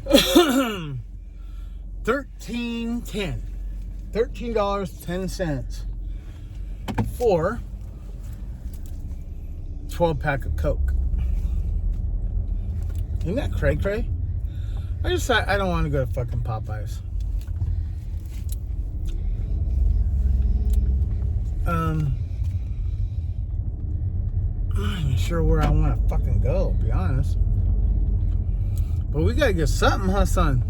$13.10 for 12 pack of Coke. Isn't that cray-cray? I don't want to go to fucking Popeyes. I'm not even sure where I want to fucking go, to be honest. But we gotta get something, huh, son?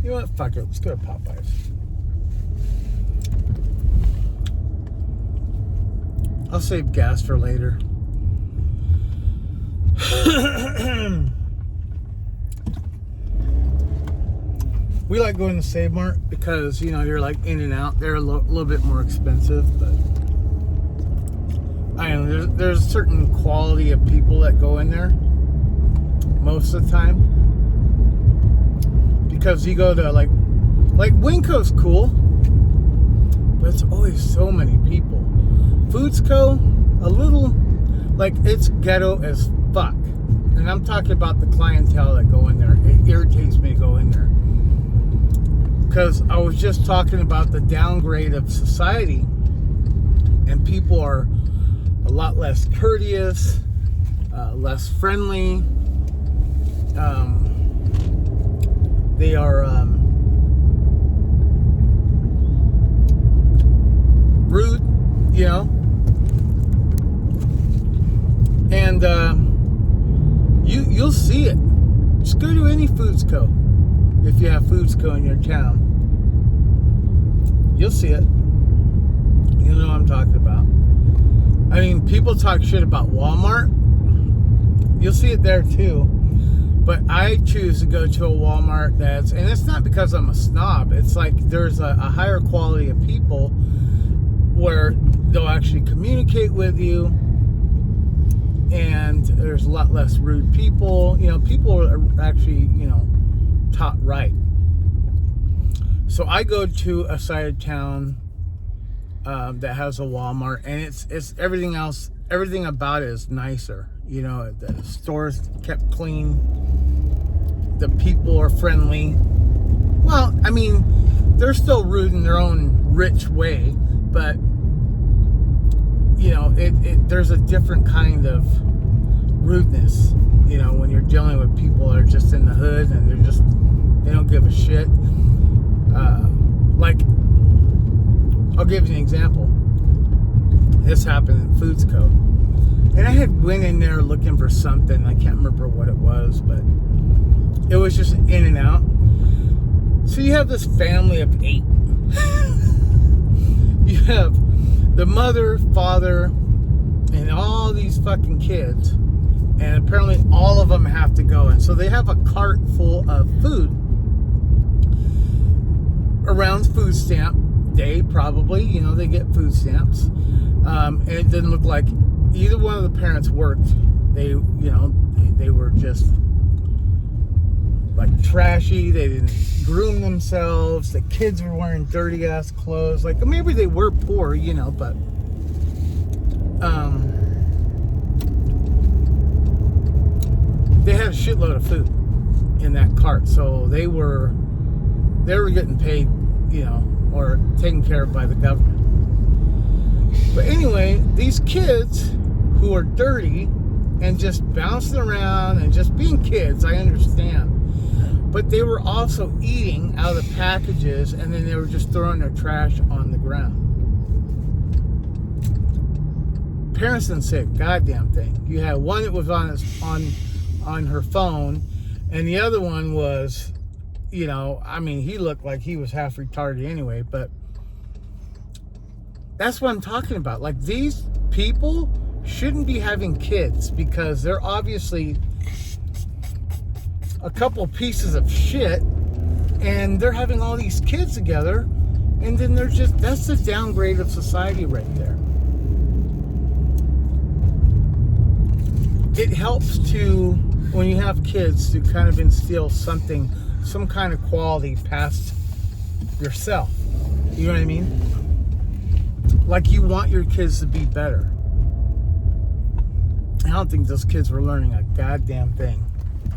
You know what? Fuck it. Let's go to Popeyes. I'll save gas for later. We like going to Save Mart because, you know, you're like in and out. They're a little bit more expensive, but I don't know. There's a certain quality of people that go in there most of the time. Because you go to like Winco's cool, but it's always so many people. Foodsco, a little, like, it's ghetto as fuck. And I'm talking about the clientele that go in there. It irritates me to go in there. Because I was just talking about the downgrade of society, and people are a lot less courteous, less friendly. They are rude, you know. And you'll see it. Just go to any Foodsco. If you have Foodsco in your town, you'll see it. You know what I'm talking about. I mean, people talk shit about Walmart. You'll see it there too. But I choose to go to a Walmart and it's not because I'm a snob. It's like there's a higher quality of people where they'll actually communicate with you. And there's a lot less rude people. You know, people are actually, you know, taught right. So I go to a side of town that has a Walmart, and it's everything else. Everything about it is nicer. You know, the store's kept clean. The people are friendly. Well, I mean, they're still rude in their own rich way, but you know, there's a different kind of rudeness, you know, when you're dealing with people that are just in the hood and they don't give a shit. Like, I'll give you an example. This happened in Foodsco, and I had went in there looking for something. I can't remember what it was, but it was just in and out. So you have this family of 8. You have the mother, father, and all these fucking kids. And apparently all of them have to go. And so they have a cart full of food around food stamp day, probably. You know, they get food stamps. And it didn't look like either one of the parents worked. They were just like trashy. They didn't groom themselves. The kids were wearing dirty ass clothes. Like, maybe they were poor, you know, but they had a shitload of food in that cart. So they were getting paid, you know, or taken care of by the government. But anyway, these kids who are dirty and just bouncing around and just being kids, I understand. But they were also eating out of packages, and then they were just throwing their trash on the ground. Parents didn't say a goddamn thing. You had one that was on her phone, and the other one was, you know, I mean, he looked like he was half retarded anyway, but that's what I'm talking about. Like, these people shouldn't be having kids because they're obviously a couple pieces of shit, and they're having all these kids together, and then that's the downgrade of society right there. It helps to, when you have kids, to kind of instill some kind of quality past yourself. You know what I mean? Like, you want your kids to be better. I don't think those kids were learning a goddamn thing.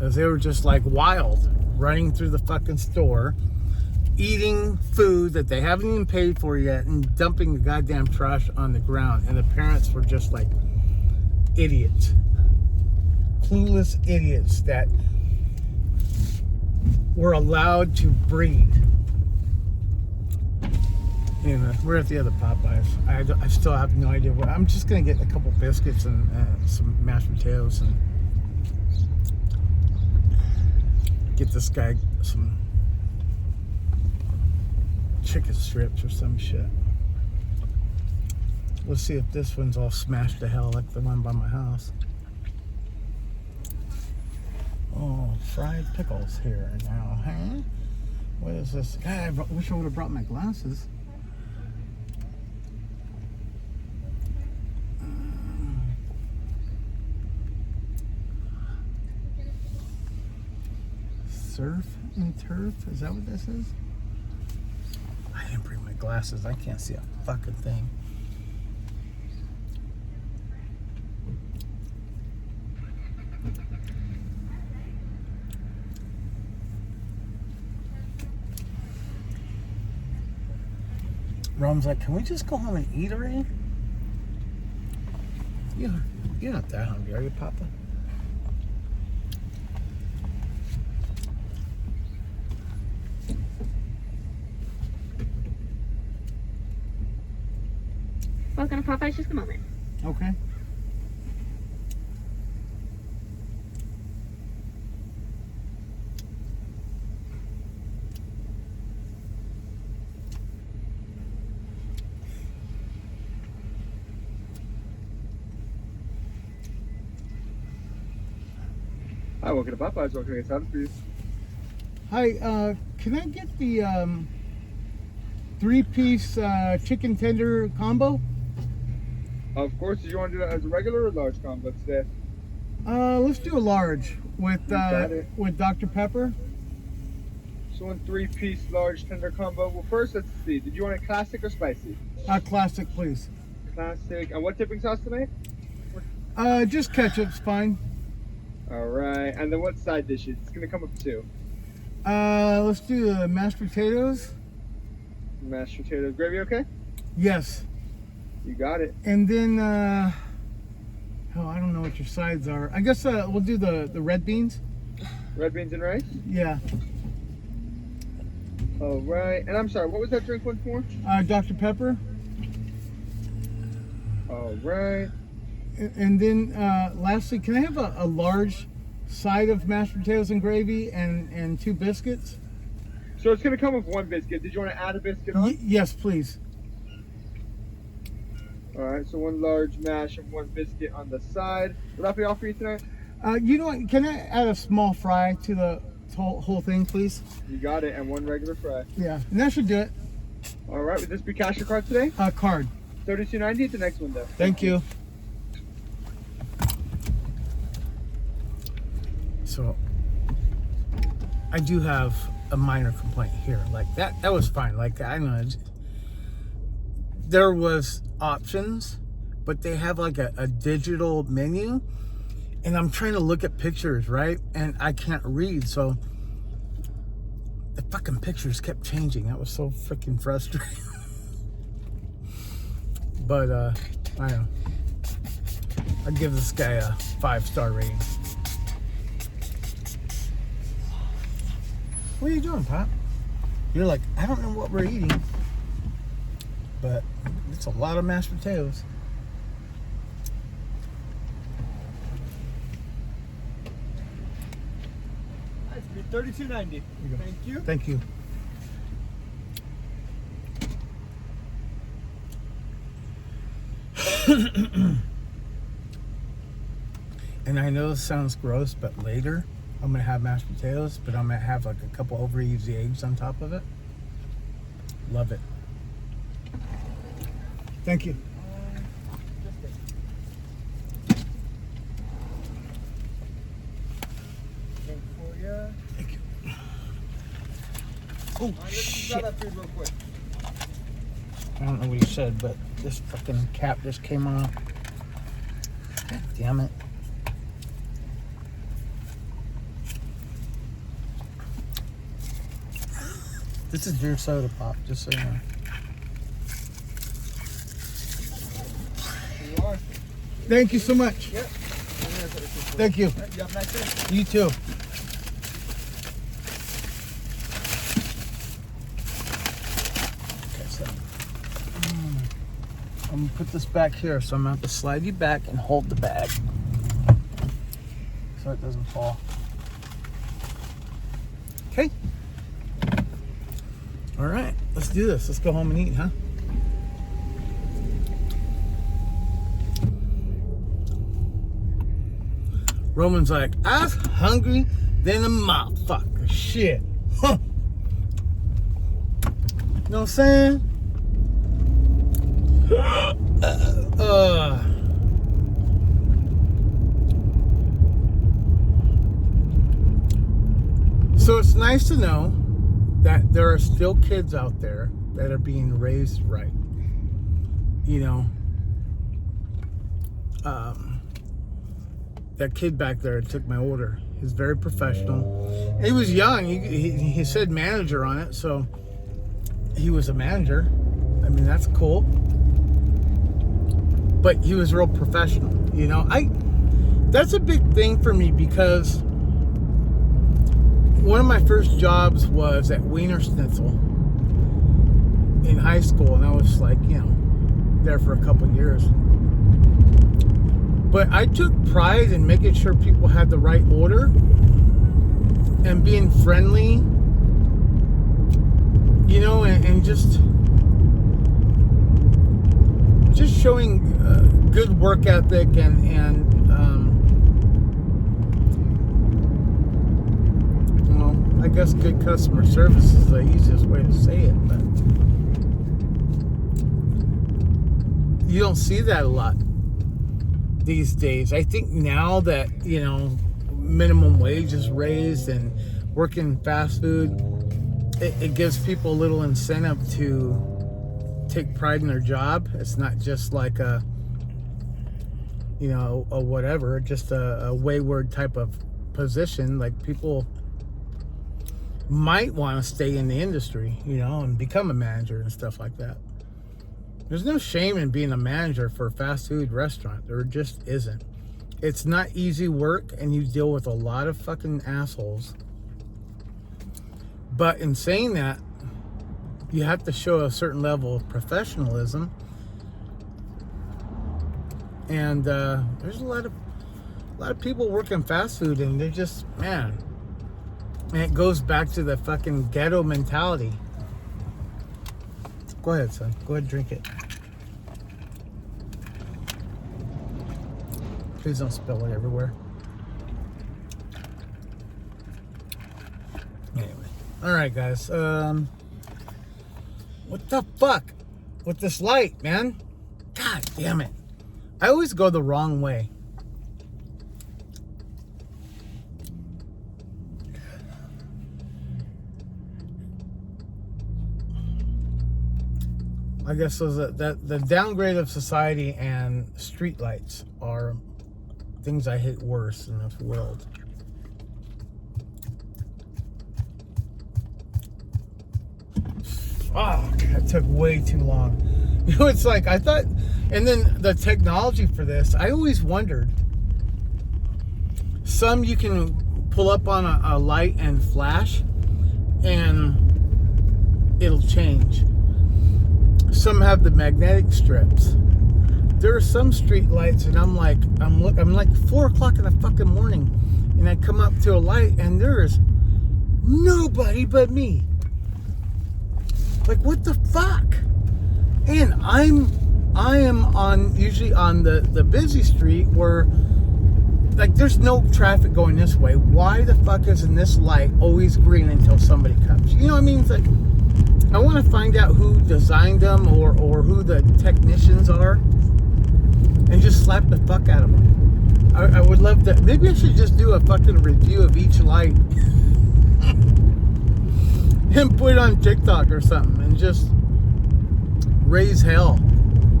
Because they were just like wild, running through the fucking store, eating food that they haven't even paid for yet, and dumping the goddamn trash on the ground. And the parents were just like idiots. Clueless idiots that were allowed to breed. Anyway, we're at the other Popeyes. I still have no idea what. I'm just gonna get a couple biscuits and some mashed potatoes and get this guy some chicken strips or some shit. Let's see if this one's all smashed to hell like the one by my house. Oh, fried pickles here now, huh? What is this? God, I wish I would have brought my glasses. Surf and turf? Is that what this is? I didn't bring my glasses. I can't see a fucking thing. Rome's like, can we just go home and eat already? You're not that hungry, are you, Papa? Welcome to Popeyes, just a moment. Okay. Hi, welcome to Popeyes. What can I get started for you? Hi, can I get the 3-piece chicken tender combo? Of course. Did you want to do that as a regular or large combo today? Let's do a large with Got it. Dr. Pepper. So one 3-piece large tender combo. Well, first let's see. Did you want it classic or spicy? Classic, please. Classic. And what dipping sauce tonight? Just ketchup's fine. All right. And then what side dishes? It's gonna come with 2. Let's do the mashed potatoes. Mashed potatoes, gravy. Okay. Yes. You got it. And then, I don't know what your sides are. I guess we'll do the red beans. Red beans and rice. Yeah. All right. And I'm sorry. What was that drink once more? Dr. Pepper. All right. And then, lastly, can I have a large side of mashed potatoes and gravy and 2 biscuits? So it's gonna come with 1 biscuit. Did you want to add a biscuit on? Yes, please. All right. So 1 large mash and 1 biscuit on the side. Will that be all for you tonight? You know what? Can I add a small fry to the whole thing, please? You got it. And 1 regular fry. Yeah, and that should do it. All right. Would this be cash or card today? Card. $32.90 at the next window. Thank you. So, I do have a minor complaint here. Like that was fine. Like I know there was options, but they have like a digital menu, and I'm trying to look at pictures, right? And I can't read, so the fucking pictures kept changing. That was so freaking frustrating. But I don't know. I'd give this guy a 5-star rating. What are you doing, Pop? You're like, I don't know what we're eating, but it's a lot of mashed potatoes. That's $32.90. Thank you. Thank you. And I know this sounds gross, but later I'm gonna have mashed potatoes, but I'm gonna have like a couple over easy eggs on top of it. Love it. Thank you. Thank you. Oh shit! That food real quick. I don't know what you said, but this fucking cap just came off. God damn it. This is your soda pop, just so you know. Here you are. Thank you so much. Yep. Thank you. You have a nice day. You too. Okay, so I'm gonna put this back here, so I'm gonna have to slide you back and hold the bag so it doesn't fall. Okay. All right, let's do this. Let's go home and eat, huh? Roman's like, I was hungry than a motherfucker. Shit. Huh. You know what I'm saying? So it's nice to know that there are still kids out there that are being raised right. You know, that kid back there took my order. He's very professional. He was young. He said manager on it, so he was a manager. I mean, that's cool. But he was real professional. You know, that's a big thing for me, because one of my first jobs was at Wiener Schnitzel in high school, and I was like, you know, there for a couple of years. But I took pride in making sure people had the right order and being friendly, you know, and just showing good work ethic and well, I guess good customer service is the easiest way to say it, but you don't see that a lot these days. I think now that, you know, minimum wage is raised and working fast food, it gives people a little incentive to take pride in their job. It's not just like a, you know, a whatever, just a wayward type of position. Like, people might want to stay in the industry, you know, and become a manager and stuff like that. There's no shame in being a manager for a fast food restaurant. There just isn't. It's not easy work, and you deal with a lot of fucking assholes. But in saying that, you have to show a certain level of professionalism. And there's a lot of people working fast food, and they're just, man. And it goes back to the fucking ghetto mentality. Go ahead, son. Go ahead and drink it. Please don't spill it everywhere. Anyway. Alright, guys. What the fuck with this light, man? God damn it. I always go the wrong way. I guess so that the downgrade of society and streetlights are things I hate worse in this world. Oh, that took way too long. You know, it's like I thought, and then the technology for this, I always wondered. Some you can pull up on a light and flash, and it'll change. Some have the magnetic strips. There are some street lights, and I'm like 4 o'clock in the fucking morning, and I come up to a light, and there is nobody but me. Like, what the fuck? And I am usually on the busy street where, like, there's no traffic going this way. Why the fuck isn't this light always green until somebody comes? You know what I mean? It's like, I want to find out who designed them or who the technicians are, and just slap the fuck out of them. I would love to. Maybe I should just do a fucking review of each light and put it on TikTok or something and just raise hell,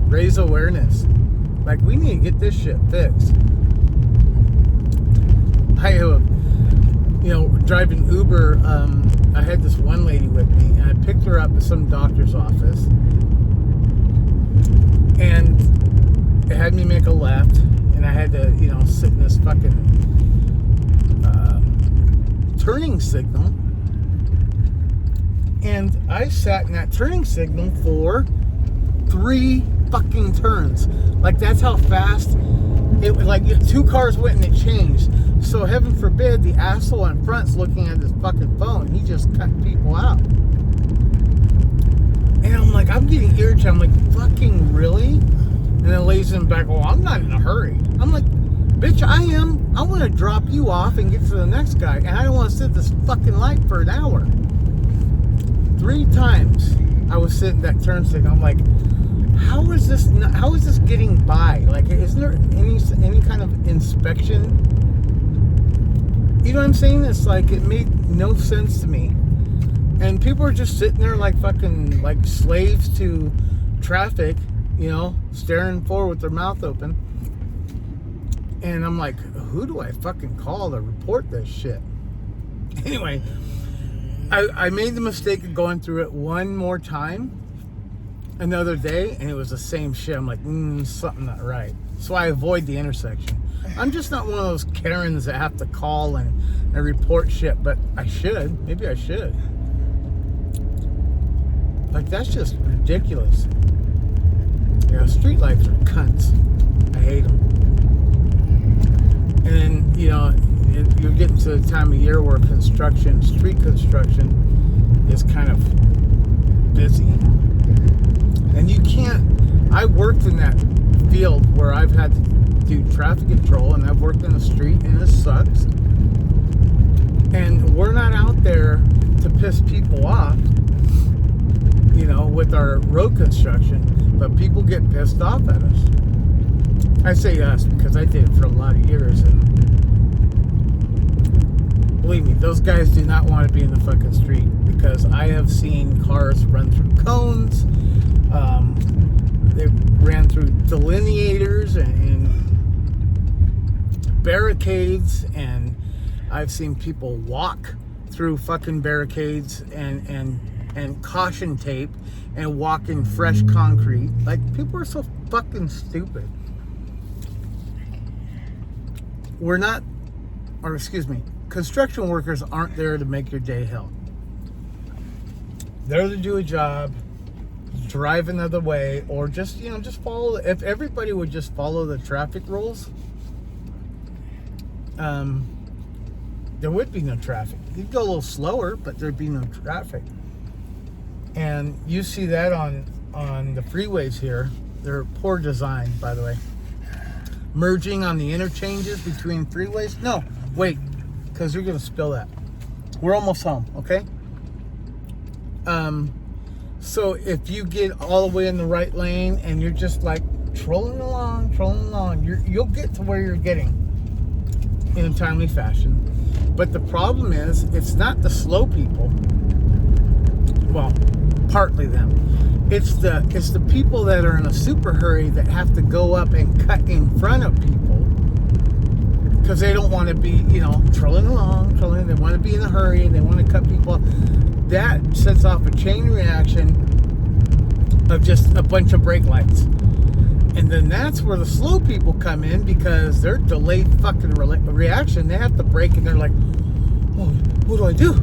raise awareness. Like, we need to get this shit fixed. I, driving Uber I had this one lady with me, and I picked her up at some doctor's office, and it had me make a left, and I had to, sit in this fucking turning signal, and I sat in that turning signal for 3 fucking turns. Like, that's how fast it was. Like, 2 cars went and it changed. So heaven forbid the asshole in front's looking at his fucking phone. He just cut people out. And I'm like, I'm getting irritated. I'm like, fucking really? And then lays in back, well, I'm not in a hurry. I'm like, bitch, I am. I want to drop you off and get to the next guy. And I don't want to sit at this fucking light for an hour. 3 times I was sitting that turn signal. I'm like, how is this getting by? Like, isn't there any kind of inspection? You know what I'm saying? It's like, it made no sense to me. And people are just sitting there like fucking, like slaves to traffic, staring forward with their mouth open. And I'm like, who do I fucking call to report this shit? Anyway, I made the mistake of going through it one more time another day, and it was the same shit. I'm like, something not right. So I avoid the intersection. I'm just not one of those Karens that have to call and report shit, but I should. Maybe I should. Like, that's just ridiculous. Yeah, streetlights are cunts. I hate them. And then, you're getting to the time of year where street construction is kind of busy. And you can't, I worked in that field where I've had to do traffic control, and I've worked in the street, and it sucks. And we're not out there to piss people off, with our road construction, but people get pissed off at us. I say us because I did it for a lot of years, and believe me, those guys do not want to be in the fucking street, because I have seen cars run through cones. They ran through delineators and barricades, and I've seen people walk through fucking barricades and caution tape and walk in fresh concrete. Like, people are so fucking stupid. Construction workers aren't there to make your day hell. They're to do a job, drive another way, or just follow. If everybody would just follow the traffic rules, there would be no traffic. You'd go a little slower, but there'd be no traffic. And you see that on the freeways here. They're poor design, by the way. Merging on the interchanges between freeways. No, wait, because you're going to spill that. We're almost home, okay? So if you get all the way in the right lane and you're just like trolling along, you'll get to where you're getting in a timely fashion. But the problem is, it's not the slow people. Well, partly them. It's the people that are in a super hurry that have to go up and cut in front of people because they don't want to be, trolling along. They want to be in a hurry and they want to cut people off. That sets off a chain reaction of just a bunch of brake lights. And then that's where the slow people come in, because they're delayed fucking reaction. They have to brake and they're like, oh, what do I do?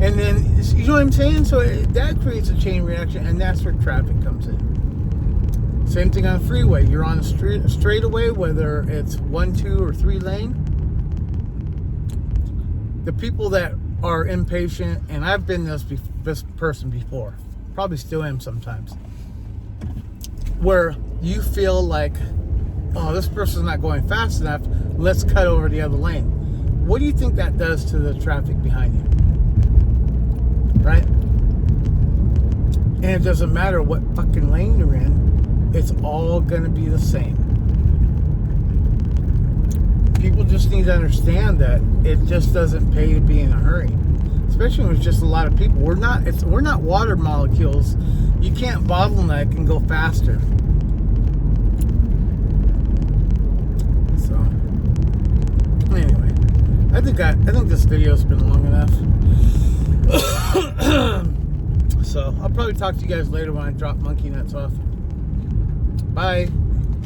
And then, you know what I'm saying? So that creates a chain reaction, and that's where traffic comes in. Same thing on a freeway. You're on a straightaway, whether it's 1, 2, or 3 lane. The people that are impatient, and I've been this person before, probably still am sometimes, where you feel like, oh, this person's not going fast enough, let's cut over the other lane. What do you think that does to the traffic behind you? Right? And it doesn't matter what fucking lane you're in, it's all gonna be the same. People just need to understand that it just doesn't pay to be in a hurry, especially when it's just a lot of people. We're not water molecules. You can't bottleneck and go faster. So anyway, I think this video's been long enough. So I'll probably talk to you guys later when I drop monkey nuts off. Bye.